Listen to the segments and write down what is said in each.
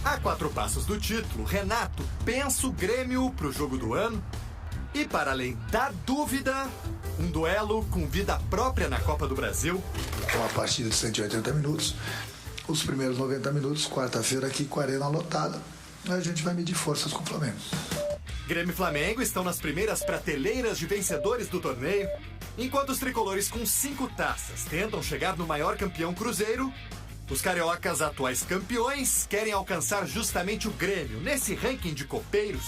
A 4 passos do título, Renato pensa o Grêmio pro jogo do ano. E para além da dúvida, um duelo com vida própria na Copa do Brasil. Uma partida de 180 minutos. Os primeiros 90 minutos, quarta-feira aqui com a arena lotada. A gente vai medir forças com o Flamengo. Grêmio e Flamengo estão nas primeiras prateleiras de vencedores do torneio. Enquanto os tricolores com 5 taças tentam chegar no maior campeão Cruzeiro, os cariocas, atuais campeões, querem alcançar justamente o Grêmio nesse ranking de copeiros.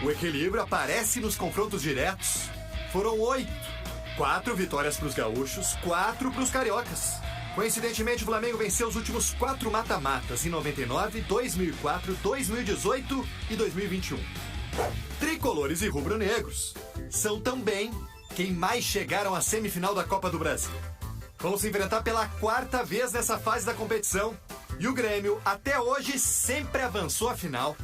O equilíbrio aparece nos confrontos diretos. Foram 8. 4 vitórias para os gaúchos, 4 para os cariocas. Coincidentemente, o Flamengo venceu os últimos 4 mata-matas em 99, 2004, 2018 e 2021. Tricolores e rubro-negros são também quem mais chegaram à semifinal da Copa do Brasil. Vão se enfrentar pela 4ª vez nessa fase da competição. E o Grêmio, até hoje, sempre avançou à final.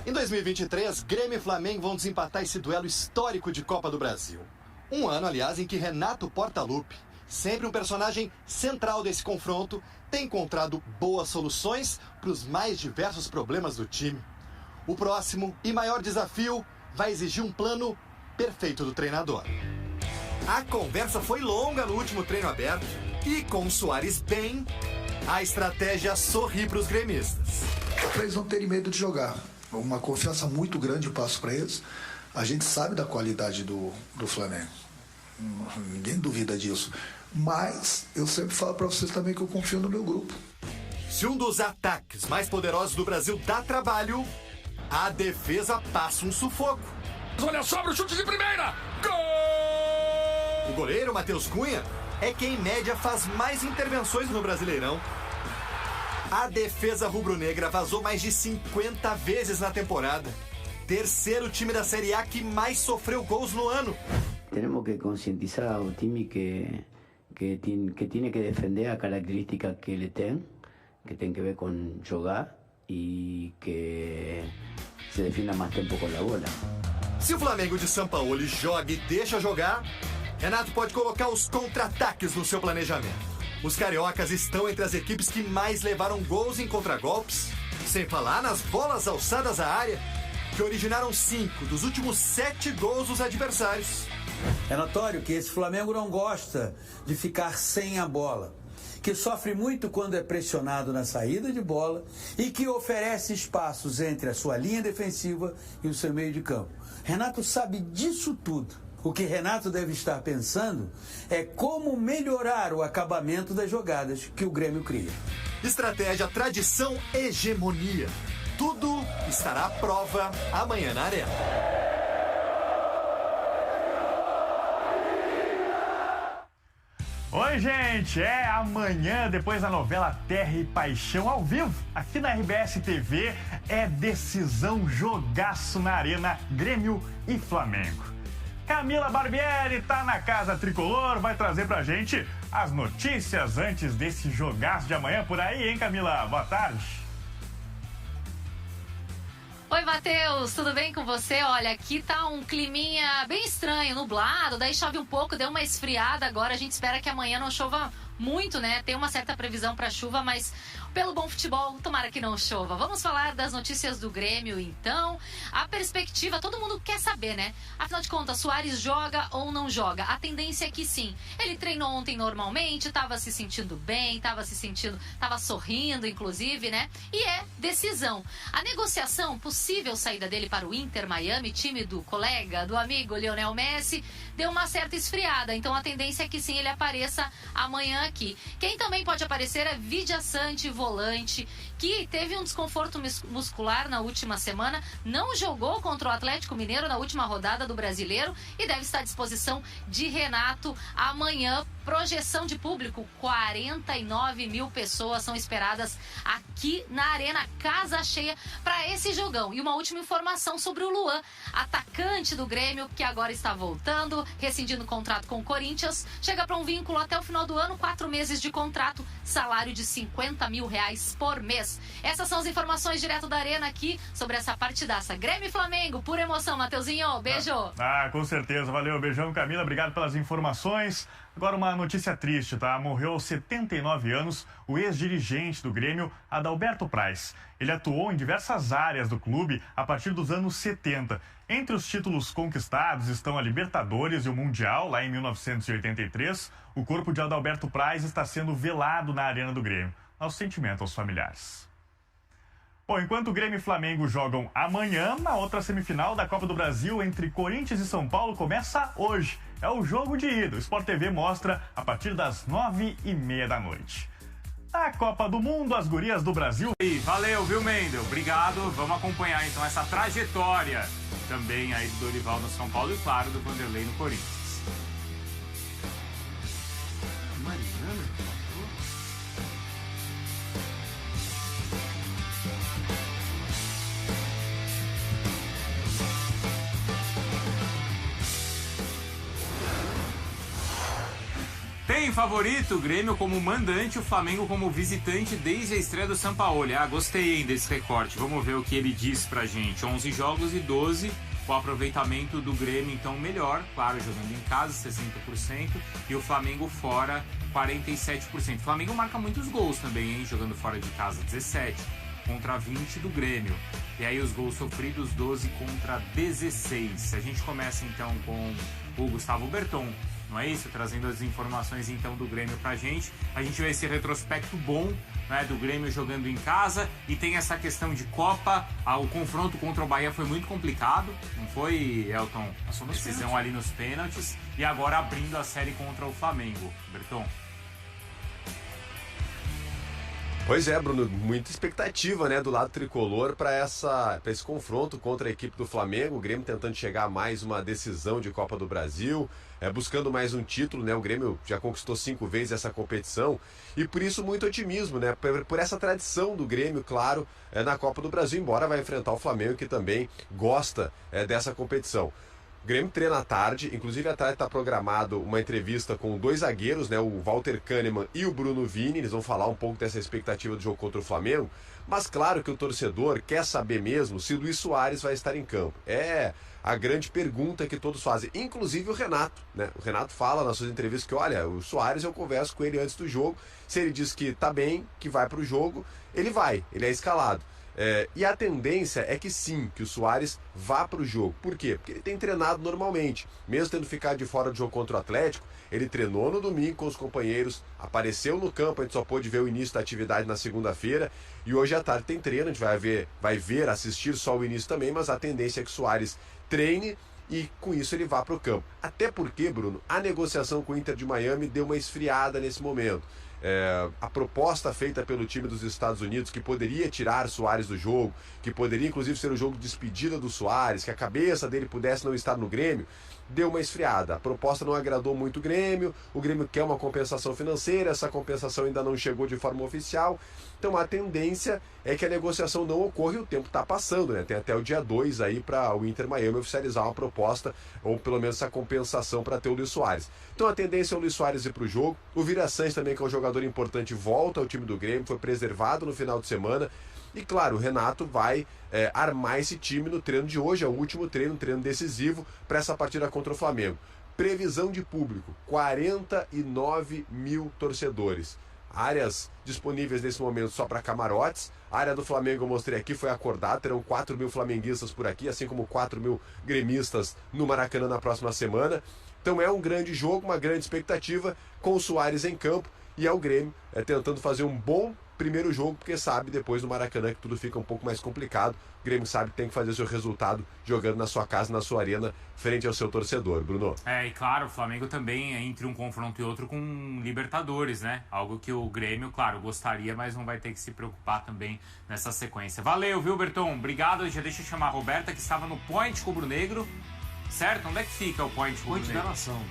Em 2023, Grêmio e Flamengo vão desempatar esse duelo histórico de Copa do Brasil. Um ano, aliás, em que Renato Portaluppi, sempre um personagem central desse confronto, tem encontrado boas soluções para os mais diversos problemas do time. O próximo e maior desafio vai exigir um plano perfeito do treinador. A conversa foi longa no último treino aberto e, com o Soares bem, a estratégia sorri para os gremistas. Para eles não terem medo de jogar. Uma confiança muito grande eu passo para eles. A gente sabe da qualidade do Flamengo. Ninguém duvida disso. Mas eu sempre falo para vocês também que eu confio no meu grupo. Se um dos ataques mais poderosos do Brasil dá trabalho, a defesa passa um sufoco. Olha só pro chute de primeira! Gol! O goleiro Matheus Cunha é quem em média faz mais intervenções no Brasileirão. A defesa rubro-negra vazou mais de 50 vezes na temporada. Terceiro time da Série A que mais sofreu gols no ano. Temos que conscientizar o time que tiene que defender a característica que ele tem que ver com jogar e que se defina mais tempo com a bola. Se o Flamengo de Sampaoli joga e deixa jogar, Renato pode colocar os contra-ataques no seu planejamento. Os cariocas estão entre as equipes que mais levaram gols em contragolpes, sem falar nas bolas alçadas à área, que originaram 5 dos últimos 7 gols dos adversários. É notório que esse Flamengo não gosta de ficar sem a bola, que sofre muito quando é pressionado na saída de bola e que oferece espaços entre a sua linha defensiva e o seu meio de campo. Renato sabe disso tudo. O que Renato deve estar pensando é como melhorar o acabamento das jogadas que o Grêmio cria. Estratégia, tradição, hegemonia. Tudo estará à prova amanhã na Arena. Oi, gente! É amanhã, depois da novela Terra e Paixão, ao vivo, aqui na RBS TV, é decisão, jogaço na Arena, Grêmio e Flamengo. Camila Barbieri tá na Casa Tricolor, vai trazer pra gente as notícias antes desse jogaço de amanhã por aí, hein, Camila? Boa tarde. Oi, Matheus, tudo bem com você? Olha, aqui tá um climinha bem estranho, nublado, daí chove um pouco, deu uma esfriada, agora a gente espera que amanhã não chova muito, né? Tem uma certa previsão para chuva, mas pelo bom futebol, tomara que não chova. Vamos falar das notícias do Grêmio, então. A perspectiva, todo mundo quer saber, né? Afinal de contas, Soares joga ou não joga? A tendência é que sim. Ele treinou ontem normalmente, estava se sentindo bem, estava sorrindo, inclusive, né? E é decisão. A negociação, possível saída dele para o Inter Miami, time do colega, do amigo Lionel Messi, deu uma certa esfriada. Então a tendência é que sim, ele apareça amanhã aqui. Quem também pode aparecer é Vidia Sante, volante, que teve um desconforto muscular na última semana, não jogou contra o Atlético Mineiro na última rodada do Brasileiro e deve estar à disposição de Renato amanhã. Projeção de público, 49 mil pessoas são esperadas aqui na Arena, casa cheia para esse jogão. E uma última informação sobre o Luan, atacante do Grêmio, que agora está voltando, rescindindo o contrato com o Corinthians, chega para um vínculo até o final do ano, 4 meses de contrato, salário de R$50 mil por mês. Essas são as informações direto da Arena aqui sobre essa partidaça. Grêmio e Flamengo, pura emoção, Mateuzinho, beijo. Com certeza, valeu, beijão, Camila, obrigado pelas informações. Agora uma notícia triste, tá? Morreu aos 79 anos o ex-dirigente do Grêmio, Adalberto Praz. Ele atuou em diversas áreas do clube a partir dos anos 70. Entre os títulos conquistados estão a Libertadores e o Mundial, lá em 1983. O corpo de Adalberto Praz está sendo velado na Arena do Grêmio. Nosso sentimento aos familiares. Bom, enquanto o Grêmio e Flamengo jogam amanhã, a outra semifinal da Copa do Brasil entre Corinthians e São Paulo começa hoje. É o jogo de ida. O Sport TV mostra a partir das 9h30 da noite. Na Copa do Mundo, as gurias do Brasil... Valeu, viu, Mendel? Obrigado. Vamos acompanhar, então, essa trajetória também aí do Dorival no São Paulo e, claro, do Vanderlei no Corinthians. Mariana? Tem favorito o Grêmio como mandante, o Flamengo como visitante desde a estreia do Sampaoli. Gostei, hein, desse recorte. Vamos ver o que ele diz pra gente. 11 jogos e 12, o aproveitamento do Grêmio então melhor, claro, jogando em casa, 60%, e o Flamengo fora, 47%. O Flamengo marca muitos gols também, hein, jogando fora de casa, 17 contra 20 do Grêmio. E aí os gols sofridos, 12 contra 16. A gente começa então com o Gustavo Berton, não é isso? Trazendo as informações então do Grêmio pra gente. A gente vê esse retrospecto bom, né, do Grêmio jogando em casa, e tem essa questão de Copa. O confronto contra o Bahia foi muito complicado, não foi, Elton? Decisão ali nos pênaltis, e agora abrindo a série contra o Flamengo. Berton. Pois é, Bruno, muita expectativa, né, do lado tricolor para esse confronto contra a equipe do Flamengo. O Grêmio tentando chegar a mais uma decisão de Copa do Brasil, buscando mais um título, né? O Grêmio já conquistou 5 vezes essa competição e por isso muito otimismo, né? Por essa tradição do Grêmio, claro, na Copa do Brasil, embora vai enfrentar o Flamengo, que também gosta dessa competição. O Grêmio treina à tarde, inclusive à tarde está programado uma entrevista com 2 zagueiros, né, o Walter Kahneman e o Bruno Vini. Eles vão falar um pouco dessa expectativa do jogo contra o Flamengo, mas claro que o torcedor quer saber mesmo se Luis Soares vai estar em campo. É a grande pergunta que todos fazem, inclusive o Renato, né? O Renato fala nas suas entrevistas que, olha, o Soares, eu converso com ele antes do jogo, se ele diz que tá bem, que vai para o jogo, ele é escalado. E a tendência é que sim, que o Soares vá para o jogo. Por quê? Porque ele tem treinado normalmente. Mesmo tendo ficado de fora do jogo contra o Atlético, ele treinou no domingo com os companheiros, apareceu no campo, a gente só pôde ver o início da atividade na segunda-feira, e hoje à tarde tem treino, a gente vai ver, assistir só o início também, mas a tendência é que o Soares treine e com isso ele vá para o campo. Até porque, Bruno, a negociação com o Inter de Miami deu uma esfriada nesse momento. A proposta feita pelo time dos Estados Unidos, que poderia tirar Soares do jogo, que poderia inclusive ser o jogo de despedida do Soares, que a cabeça dele pudesse não estar no Grêmio, deu uma esfriada. A proposta não agradou muito o Grêmio quer uma compensação financeira, essa compensação ainda não chegou de forma oficial, então a tendência é que a negociação não ocorra e o tempo está passando, né? Tem até o dia 2 aí para o Inter Miami oficializar uma proposta, ou pelo menos essa compensação para ter o Luis Soares. Então a tendência é o Luis Soares ir para o jogo. O Vira Sante também, que é um jogador importante, volta ao time do Grêmio, foi preservado no final de semana. E claro, o Renato vai armar esse time no treino de hoje, é o último treino, um treino decisivo para essa partida contra o Flamengo. Previsão de público, 49 mil torcedores. Áreas disponíveis nesse momento só para camarotes. A área do Flamengo eu mostrei aqui, foi acordada, terão 4 mil flamenguistas por aqui, assim como 4 mil gremistas no Maracanã na próxima semana. Então é um grande jogo, uma grande expectativa, com o Soares em campo, e é o Grêmio tentando fazer um bom primeiro jogo, porque sabe depois no Maracanã que tudo fica um pouco mais complicado. O Grêmio sabe que tem que fazer o seu resultado jogando na sua casa, na sua arena, frente ao seu torcedor, Bruno. E claro, o Flamengo também entre um confronto e outro com Libertadores, né? Algo que o Grêmio, claro, gostaria, mas não vai ter que se preocupar também nessa sequência. Valeu, viu, Berton? Obrigado. Já deixa eu chamar a Roberta, que estava no Point Rubro-Negro, certo? Onde é que fica o Point Rubro-Negro? Point da Nação.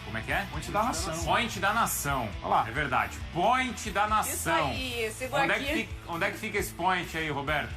Como é que é? Point da Nação. Point da Nação. Olha lá. É verdade. Point da Nação. Isso aí, Onde é que fica esse point aí, Roberta?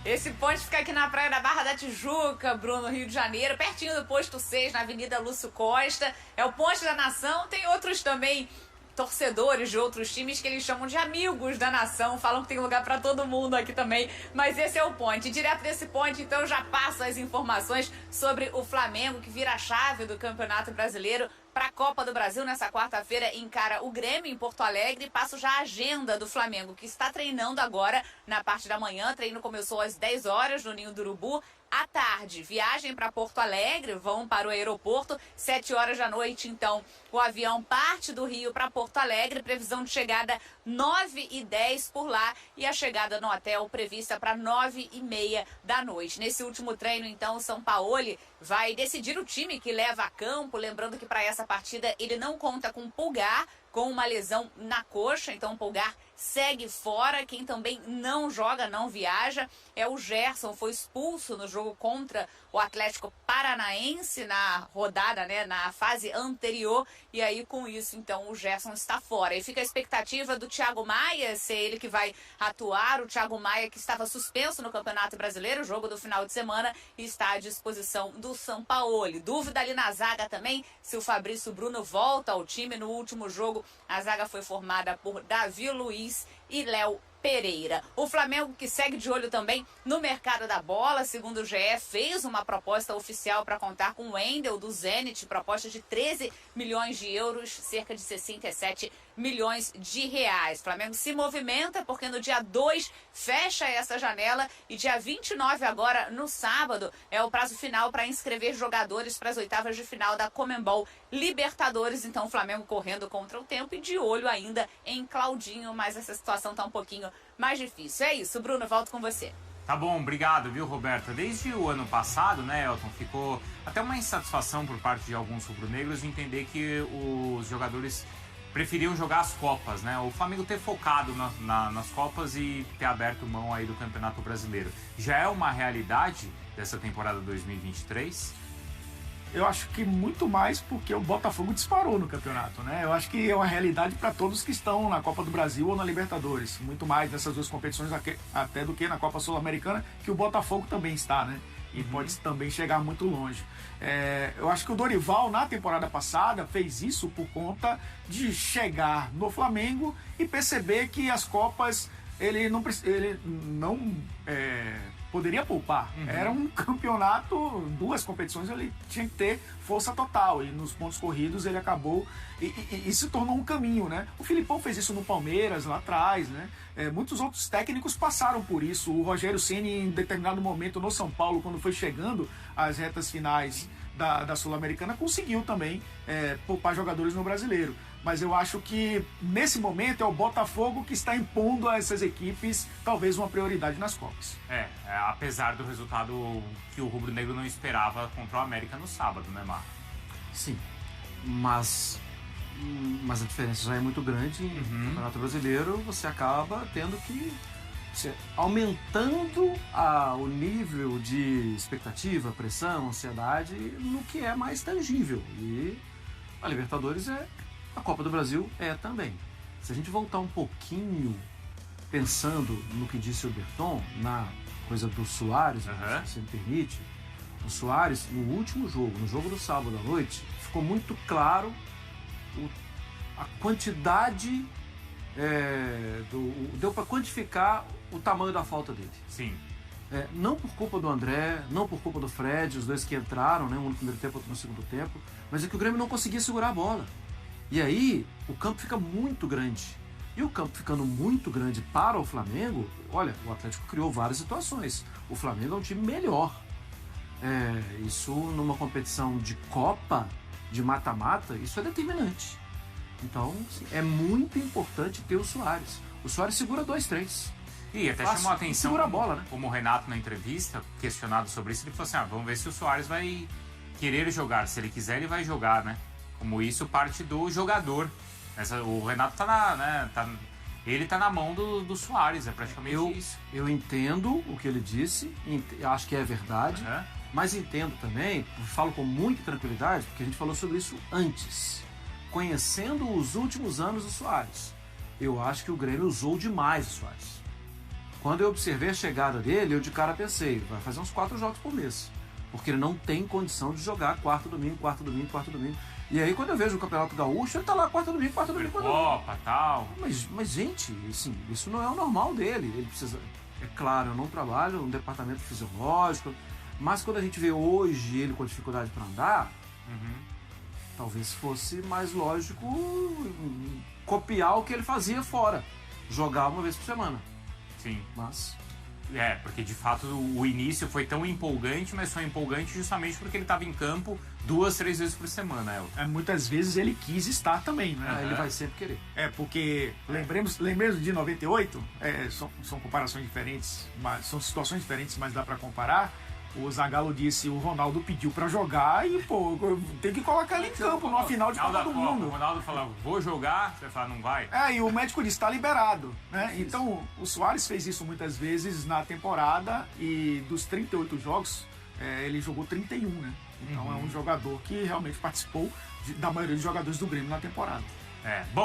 Esse ponte fica aqui na praia da Barra da Tijuca, Bruno, Rio de Janeiro, pertinho do posto 6, na Avenida Lúcio Costa. É o Ponte da Nação. Tem outros também torcedores de outros times que eles chamam de amigos da nação, falam que tem lugar pra todo mundo aqui também, mas esse é o point. Direto desse point, então, eu já passo as informações sobre o Flamengo, que vira a chave do Campeonato Brasileiro para a Copa do Brasil. Nessa quarta-feira encara o Grêmio em Porto Alegre. Passo já a agenda do Flamengo, que está treinando agora na parte da manhã. O treino começou às 10 horas no Ninho do Urubu. À tarde, viagem para Porto Alegre, vão para o aeroporto. 7 horas da noite, então, o avião parte do Rio para Porto Alegre. Previsão de chegada 9h10 por lá. E a chegada no hotel prevista para 9h30 da noite. Nesse último treino, então, o Sampaoli vai decidir o time que leva a campo. Lembrando que para essa partida ele não conta com Pulgar, com uma lesão na coxa. Então o Pulgar segue fora. Quem também não joga, não viaja, é o Gerson. Foi expulso no jogo contra o Atlético Paranaense na rodada, né, na fase anterior. E aí, com isso, então, o Gerson está fora. E fica a expectativa do Thiago Maia, ser ele que vai atuar. O Thiago Maia, que estava suspenso no Campeonato Brasileiro, jogo do final de semana, e está à disposição do Sampaoli. Dúvida ali na zaga também, se o Fabrício Bruno volta ao time. No último jogo, a zaga foi formada por Davi Luiz e Léo Pereira. O Flamengo, que segue de olho também no mercado da bola, segundo o GE, fez uma proposta oficial para contar com o Wendel do Zenit, proposta de 13 milhões de euros, cerca de 67 milhões de reais. O Flamengo se movimenta porque no dia 2 fecha essa janela e dia 29, agora no sábado, é o prazo final para inscrever jogadores para as oitavas de final da Conmebol Libertadores. Então o Flamengo correndo contra o tempo e de olho ainda em Claudinho, mas essa situação está um pouquinho mais difícil. É isso, Bruno, volto com você. Tá bom, obrigado, viu, Roberta? Desde o ano passado, né, Elton, ficou até uma insatisfação por parte de alguns rubro-negros de entender que os jogadores preferiam jogar as Copas, né? O Flamengo ter focado nas Copas e ter aberto mão aí do Campeonato Brasileiro. Já é uma realidade dessa temporada 2023? Eu acho que muito mais porque o Botafogo disparou no campeonato, né? Eu acho que é uma realidade para todos que estão na Copa do Brasil ou na Libertadores. Muito mais nessas duas competições até do que na Copa Sul-Americana, que o Botafogo também está, né? E pode também chegar muito longe. Eu acho que o Dorival, na temporada passada, fez isso por conta de chegar no Flamengo e perceber que as Copas ele não poderia poupar. Era um campeonato, duas competições, ele tinha que ter força total. E nos pontos corridos ele acabou e se tornou um caminho, né? O Filipão fez isso no Palmeiras, lá atrás, né? Muitos outros técnicos passaram por isso. O Rogério Ceni, em determinado momento, no São Paulo, quando foi chegando às retas finais da Sul-Americana, conseguiu também poupar jogadores no Brasileiro. Mas eu acho que, nesse momento, é o Botafogo que está impondo a essas equipes, talvez, uma prioridade nas Copas. Apesar do resultado que o rubro-negro não esperava contra o América no sábado, né, Mar? Sim, mas a diferença já é muito grande. No Campeonato Brasileiro, você acaba tendo que... aumentando o nível de expectativa, pressão, ansiedade no que é mais tangível. E a Libertadores a Copa do Brasil também. Se a gente voltar um pouquinho pensando no que disse o Berton, na coisa do Suárez, se me permite, o Suárez, no último jogo, no jogo do sábado à noite, ficou muito claro a quantidade, deu para quantificar o tamanho da falta dele. Sim. Não por culpa do André, não por culpa do Fred, os dois que entraram, né, um no primeiro tempo, outro no segundo tempo, mas é que o Grêmio não conseguia segurar a bola. E aí, o campo fica muito grande. E o campo ficando muito grande para o Flamengo, olha, o Atlético criou várias situações. O Flamengo é um time melhor. Isso numa competição de Copa, de mata-mata, isso é determinante. Então, é muito importante ter o Suárez. O Suárez segura 2-3. E até chamou a atenção, segura a bola, né? Como o Renato na entrevista, questionado sobre isso, ele falou assim, vamos ver se o Suárez vai querer jogar. Se ele quiser, ele vai jogar, né? Como isso parte do jogador. O Renato ele tá na mão do Suárez, é praticamente isso. Eu entendo o que ele disse, acho que é verdade, mas entendo também, falo com muita tranquilidade, porque a gente falou sobre isso antes. Conhecendo os últimos anos do Suárez, eu acho que o Grêmio usou demais o Suárez. Quando eu observei a chegada dele, eu de cara pensei, vai fazer uns 4 jogos por mês. Porque ele não tem condição de jogar quarto domingo. E aí, quando eu vejo o Campeonato Gaúcho, ele tá lá quarta domingo. Copa, tal. Mas, gente, assim, isso não é o normal dele. Ele precisa... É claro, eu não trabalho no departamento fisiológico, mas quando a gente vê hoje ele com dificuldade para andar, talvez fosse mais lógico copiar o que ele fazia fora. Jogar uma vez por semana. Sim. Mas... porque de fato o início foi tão empolgante, mas foi empolgante justamente porque ele estava em campo 2, 3 vezes por semana, Elton. Muitas vezes ele quis estar também, né? Ele vai sempre querer. Porque lembremos de 98, são comparações diferentes, são situações diferentes, mas dá para comparar. O Zagallo disse, o Ronaldo pediu para jogar e, tem que colocar ele em campo numa final de Copa do Mundo. O Ronaldo falou, vou jogar, você fala, não vai? E o médico disse, tá liberado, né? Então, o Suárez fez isso muitas vezes na temporada e dos 38 jogos, ele jogou 31, né? Então é um jogador que realmente participou da maioria dos jogadores do Grêmio na temporada. Bom.